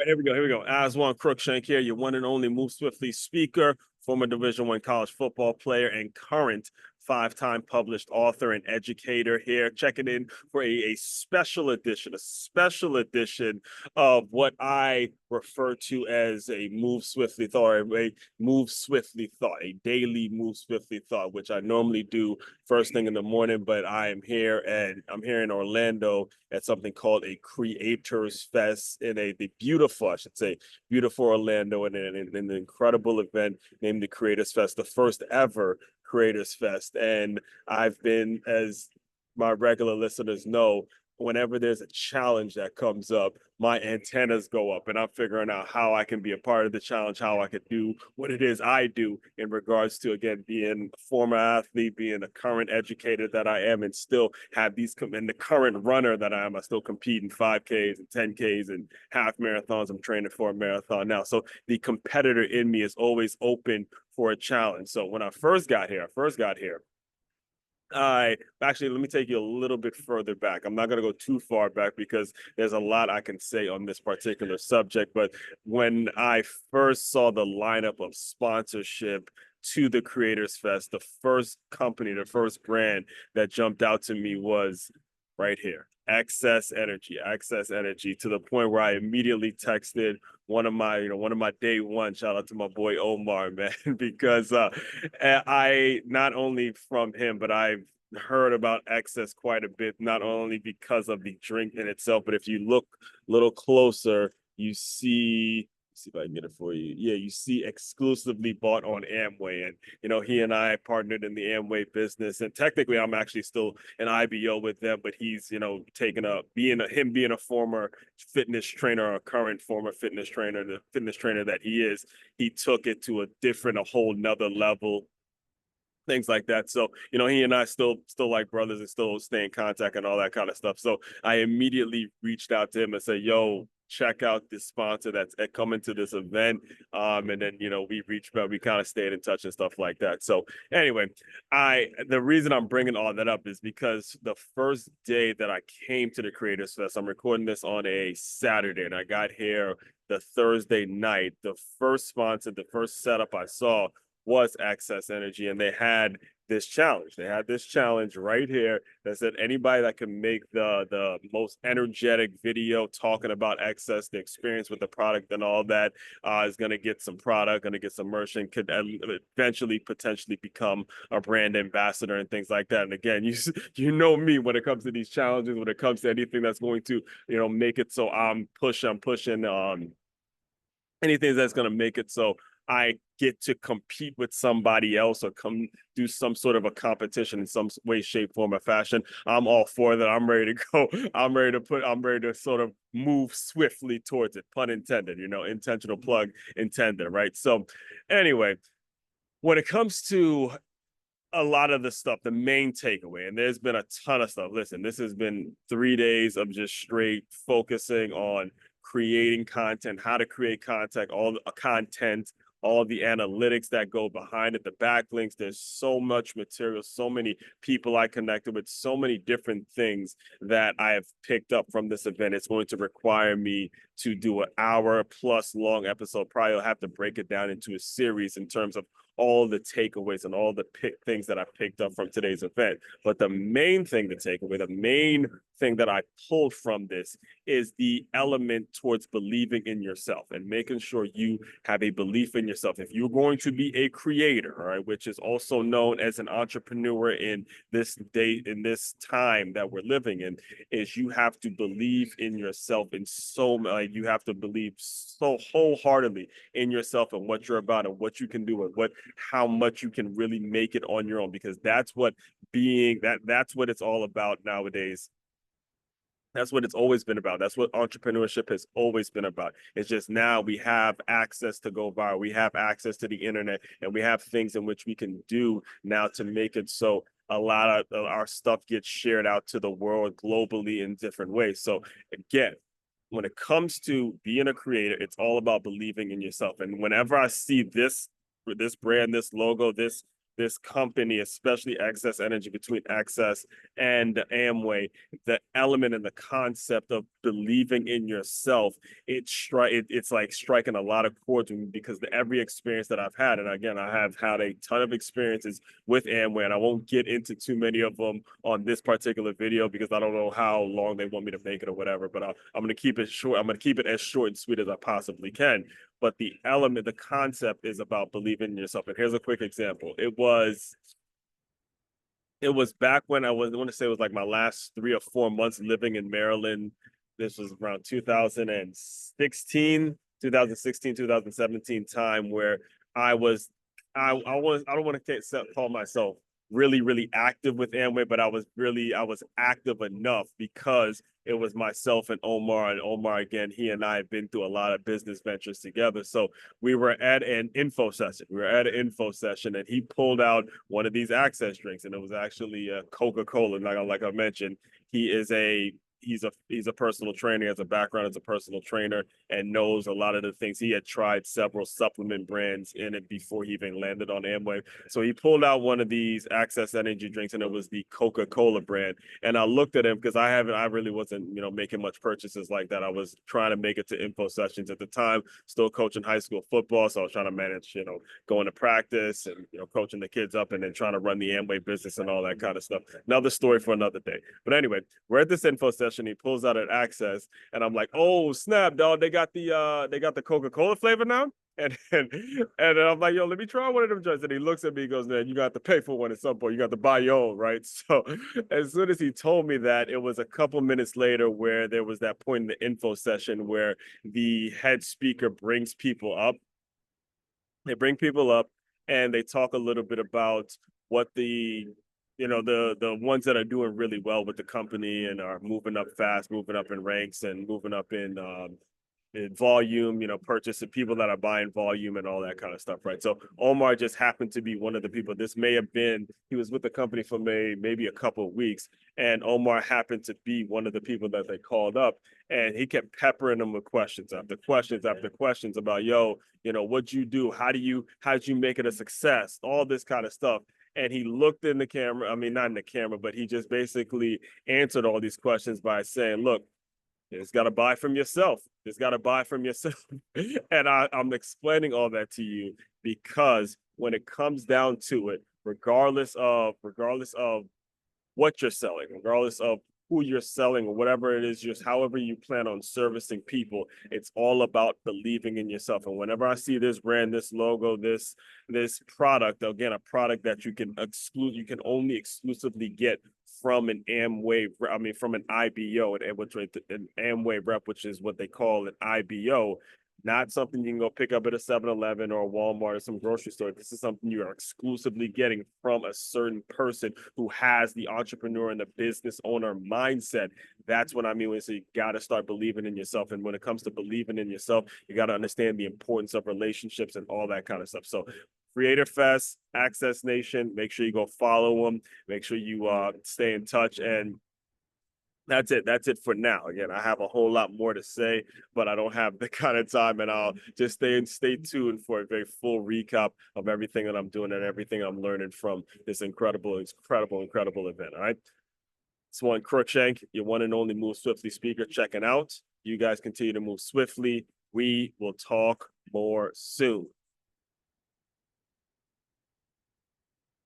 Right, here we go. Here we go. Aswan Crookshank here, your one and only Move Swiftly speaker, former Division One college football player, and current five-time published author and educator here, checking in for a special edition of what I refer to as a Move Swiftly thought, a Move Swiftly thought, a daily Move Swiftly thought, which I normally do first thing in the morning, but I'm here in Orlando at something called a Creators Fest in the beautiful, I should say, beautiful Orlando, and an incredible event named the Creators Fest, the first ever Creators Fest. And I've been, as my regular listeners know, whenever there's a challenge that comes up, my antennas go up and I'm figuring out how I can be a part of the challenge, how I could do what it is I do in regards to, again, being a former athlete, being a current educator that I am, and still have these, and the current runner that I am. I still compete in 5Ks and 10Ks and half marathons. I'm training for a marathon now. So the competitor in me is always open for a challenge. So when I first got here, I actually, let me take you a little bit further back. I'm not going to go too far back because there's a lot I can say on this particular subject. But when I first saw the lineup of sponsorship to the Creators Fest, the first company, the first brand that jumped out to me was right here. Access Energy, to the point where I immediately texted one of my day one, shout out to my boy Omar, man, because I, not only from him, but I've heard about Access quite a bit, not only because of the drink in itself, but if you look a little closer, you see, see if I can get it for you. Yeah, you see exclusively bought on Amway. And, he and I partnered in the Amway business. And technically, I'm actually still an IBO with them, but he's, taking him being a former fitness trainer, or a current former fitness trainer, the fitness trainer that he is, he took it to a whole nother level, things like that. So, he and I still like brothers and still stay in contact and all that kind of stuff. So I immediately reached out to him and said, yo, check out this sponsor that's coming to this event. And then, we reached out, we kind of stayed in touch and stuff like that. So anyway, the reason I'm bringing all that up is because the first day that I came to the Creators Fest, I'm recording this on a Saturday, and I got here the Thursday night. The first sponsor, the first setup I saw was Access Energy, and they had this challenge. They had this challenge right here that said anybody that can make the most energetic video talking about Access, the experience with the product and all that, is going to get some product, going to get some merch, and could eventually potentially become a brand ambassador and things like that. And again, you know me when it comes to these challenges, when it comes to anything that's going to make it so I'm pushing anything that's going to make it so I get to compete with somebody else or come do some sort of a competition in some way, shape, form, or fashion. I'm all for that. I'm ready to go. I'm ready to sort of move swiftly towards it. Pun intended, intentional plug intended, right? So anyway, when it comes to a lot of the stuff, the main takeaway, and there's been a ton of stuff. Listen, this has been 3 days of just straight focusing on creating content, how to create content, all the analytics that go behind it, the backlinks. There's so much material, so many people I connected with, so many different things that I have picked up from this event. It's going to require me to do an hour plus long episode. Probably I'll have to break it down into a series in terms of all the takeaways and all the things that I picked up from today's event. But the main thing to take away, the main thing that I pulled from this is the element towards believing in yourself and making sure you have a belief in yourself. If you're going to be a creator, all right, which is also known as an entrepreneur in this day, in this time that we're living in, is you have to believe in yourself you have to believe so wholeheartedly in yourself and what you're about and what you can do and how much you can really make it on your own, because that's what it's all about nowadays. That's what it's always been about. That's what entrepreneurship has always been about. It's just now we have access to go viral. We have access to the internet, and we have things in which we can do now to make it so a lot of our stuff gets shared out to the world globally in different ways. So again, when it comes to being a creator, it's all about believing in yourself. And whenever I see this brand, this logo, this this company, especially Access Energy, between Access and Amway, the element and the concept of believing in yourself, it's like striking a lot of chords with me because every experience that I've had, and again, I have had a ton of experiences with Amway, and I won't get into too many of them on this particular video because I don't know how long they want me to make it or whatever, but I'm going to keep it short. I'm going to keep it as short and sweet as I possibly can. But the element, the concept is about believing in yourself. And here's a quick example. It was back when I want to say it was like my last 3 or 4 months living in Maryland. This was around 2016, 2017 time where I was, I don't want to call myself really active with Amway, but I was active enough because it was myself and Omar again, he and I have been through a lot of business ventures together. So we were at an info session. And he pulled out one of these access drinks, and it was actually a Coca-Cola. Like I mentioned, he's a personal trainer. He has a background as a personal trainer and knows a lot of the things. He had tried several supplement brands in it before he even landed on Amway. So he pulled out one of these Access Energy drinks, and it was the Coca-Cola brand. And I looked at him because I really wasn't, making much purchases like that. I was trying to make it to info sessions at the time, still coaching high school football. So I was trying to manage, going to practice and, coaching the kids up and then trying to run the Amway business and all that kind of stuff. Another story for another day. But anyway, we're at this info session. He pulls out an Access, and I'm like, "Oh snap, dog! They got the Coca-Cola flavor now." And I'm like, "Yo, let me try one of them joints." And he looks at me, he goes, "Man, you got to pay for one at some point. You got to buy your own, right?" So as soon as he told me that, it was a couple minutes later where there was that point in the info session where the head speaker brings people up. They bring people up and they talk a little bit about what the ones that are doing really well with the company and are moving up fast, moving up in ranks and moving up in volume, purchasing, people that are buying volume and all that kind of stuff, right? So Omar just happened to be one of the people. This may have been, he was with the company for maybe a couple of weeks, and Omar happened to be one of the people that they called up, and he kept peppering them with questions after questions after questions about, yo, what'd you do? How'd you make it a success? All this kind of stuff. And he looked in the camera, I mean, not in the camera, but he just basically answered all these questions by saying, look, it's got to buy from yourself. It's got to buy from yourself. And I'm explaining all that to you because when it comes down to it, regardless of what you're selling, regardless of who you're selling or whatever it is, just however you plan on servicing people, it's all about believing in yourself. And whenever I see this brand, this logo, this product, again, a product that you can only exclusively get from an Amway, from an IBO, an Amway rep, which is what they call an IBO, not something you can go pick up at a 7-Eleven or a Walmart or some grocery store. This is something you are exclusively getting from a certain person who has the entrepreneur and the business owner mindset. That's what I mean when I say you got to start believing in yourself. And when it comes to believing in yourself, you got to understand the importance of relationships and all that kind of stuff. So Creator Fest, Access Nation, make sure you go follow them. Make sure you stay in touch, and that's it. That's it for now. Again, I have a whole lot more to say, but I don't have the kind of time, and I'll just stay tuned for a very full recap of everything that I'm doing and everything I'm learning from this incredible event. All right. It's one Crookshank, your one and only Move Swiftly speaker, checking out. You guys continue to move swiftly. We will talk more soon.